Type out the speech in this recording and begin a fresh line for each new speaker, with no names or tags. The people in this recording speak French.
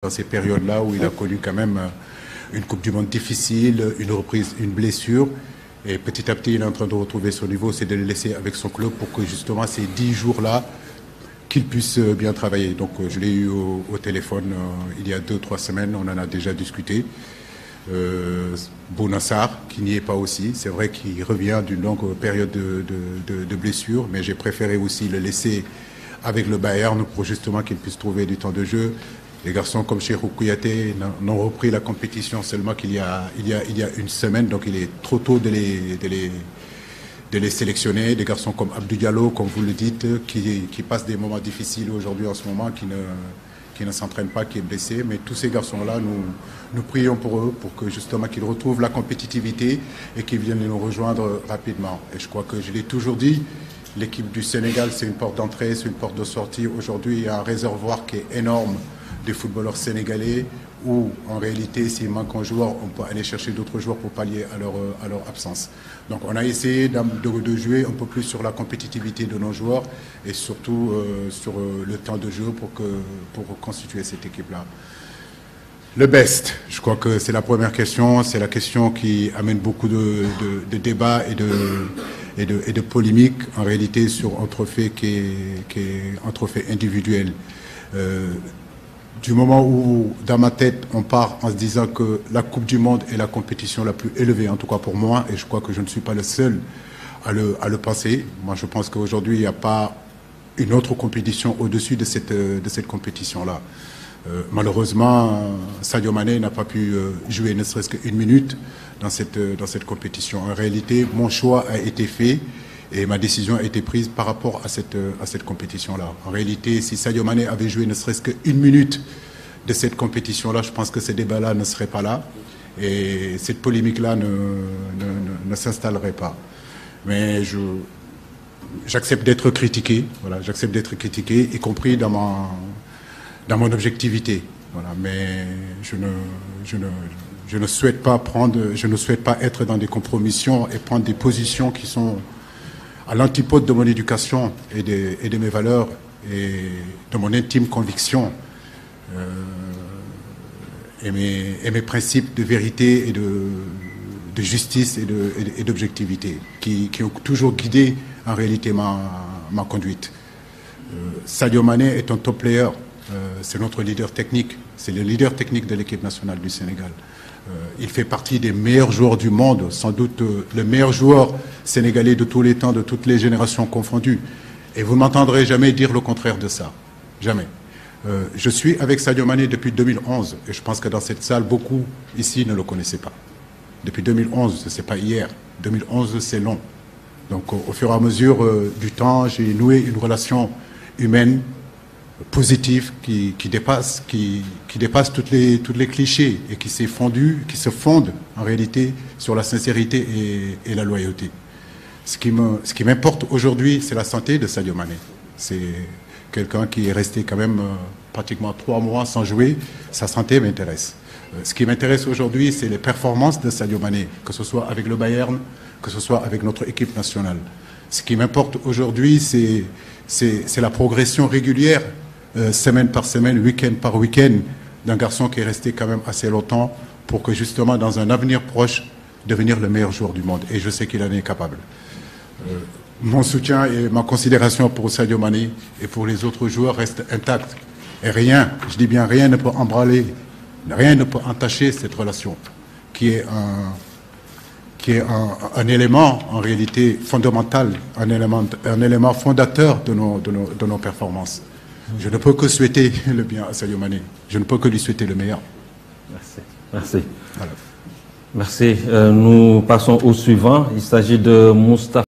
Dans ces périodes-là où il a connu quand même une Coupe du Monde difficile, une reprise, une blessure. Et petit à petit, il est en train de retrouver son niveau, c'est de le laisser avec son club pour que justement ces 10 jours-là, qu'il puisse bien travailler. Donc je l'ai eu au téléphone il y a 2-3 semaines, on en a déjà discuté. Bounassar, qui n'y est pas aussi, c'est vrai qu'il revient d'une longue période de blessure, mais j'ai préféré aussi le laisser avec le Bayern pour justement qu'il puisse trouver du temps de jeu. Les garçons comme Cheikhou Kouyaté n'ont repris la compétition seulement qu'il y a une semaine, donc il est trop tôt de les sélectionner. Des garçons comme Abdou Diallo, comme vous le dites, qui passent des moments difficiles aujourd'hui en ce moment, qui ne s'entraînent pas, qui est blessé. Mais tous ces garçons-là, nous prions pour eux, pour que justement qu'ils retrouvent la compétitivité et qu'ils viennent nous rejoindre rapidement. Et je crois que je l'ai toujours dit, l'équipe du Sénégal, c'est une porte d'entrée, c'est une porte de sortie. Aujourd'hui, il y a un réservoir qui est énorme des footballeurs sénégalais où, en réalité, s'il manque un joueur, on peut aller chercher d'autres joueurs pour pallier à leur absence. Donc on a essayé de jouer un peu plus sur la compétitivité de nos joueurs et surtout sur le temps de jeu pour reconstituer cette équipe-là. Le best, je crois que c'est la première question, c'est la question qui amène beaucoup de débats et de polémiques, en réalité, sur un trophée qui est un trophée individuel. Du moment où, dans ma tête, on part en se disant que la Coupe du Monde est la compétition la plus élevée, en tout cas pour moi, et je crois que je ne suis pas le seul à le penser. Moi, je pense qu'aujourd'hui, il n'y a pas une autre compétition au-dessus de cette compétition-là. Malheureusement, Sadio Mané n'a pas pu jouer ne serait-ce qu'une minute dans cette compétition. En réalité, mon choix a été fait. Et ma décision a été prise par rapport à cette compétition-là. En réalité, si Sadio Mané avait joué ne serait-ce qu'une minute de cette compétition-là, je pense que ces débats-là ne seraient pas là. Et cette polémique-là ne s'installerait pas. Mais j'accepte d'être critiqué. Voilà, j'accepte d'être critiqué, y compris dans mon objectivité. Voilà, mais je ne souhaite pas être dans des compromissions et prendre des positions qui sont à l'antipode de mon éducation et de mes valeurs et de mon intime conviction et mes principes de vérité et de justice et d'objectivité qui ont toujours guidé en réalité ma conduite. Sadio Mané est un top player, c'est notre leader technique, c'est le leader technique de l'équipe nationale du Sénégal. Il fait partie des meilleurs joueurs du monde, sans doute le meilleur joueur sénégalais de tous les temps, de toutes les générations confondues. Et vous ne m'entendrez jamais dire le contraire de ça. Jamais. Je suis avec Sadio Mané depuis 2011 et je pense que dans cette salle, beaucoup ici ne le connaissaient pas. Depuis 2011, ce n'est pas hier. 2011, c'est long. Donc au fur et à mesure du temps, j'ai noué une relation humaine positive qui dépasse toutes les clichés et qui se fonde en réalité sur la sincérité et la loyauté. Ce qui m'importe aujourd'hui, c'est la santé de Sadio Mané. C'est quelqu'un qui est resté quand même pratiquement 3 mois sans jouer. Sa santé m'intéresse. Ce qui m'intéresse aujourd'hui, c'est les performances de Sadio Mané, que ce soit avec le Bayern, que ce soit avec notre équipe nationale. Ce qui m'importe aujourd'hui, c'est la progression régulière, semaine par semaine, week-end par week-end, d'un garçon qui est resté quand même assez longtemps pour que justement dans un avenir proche devenir le meilleur joueur du monde. Et je sais qu'il en est capable. Mon soutien et ma considération pour Sadio Mané et pour les autres joueurs restent intacts. Et rien, je dis bien rien, ne peut embraler, rien ne peut entacher cette relation qui est un élément en réalité fondamental, un élément fondateur de nos performances. Je ne peux que souhaiter le bien à Sadio Mané. Je ne peux que lui souhaiter le meilleur.
Merci. Merci.
Voilà.
Merci. Nous passons au suivant. Il s'agit de Moustapha.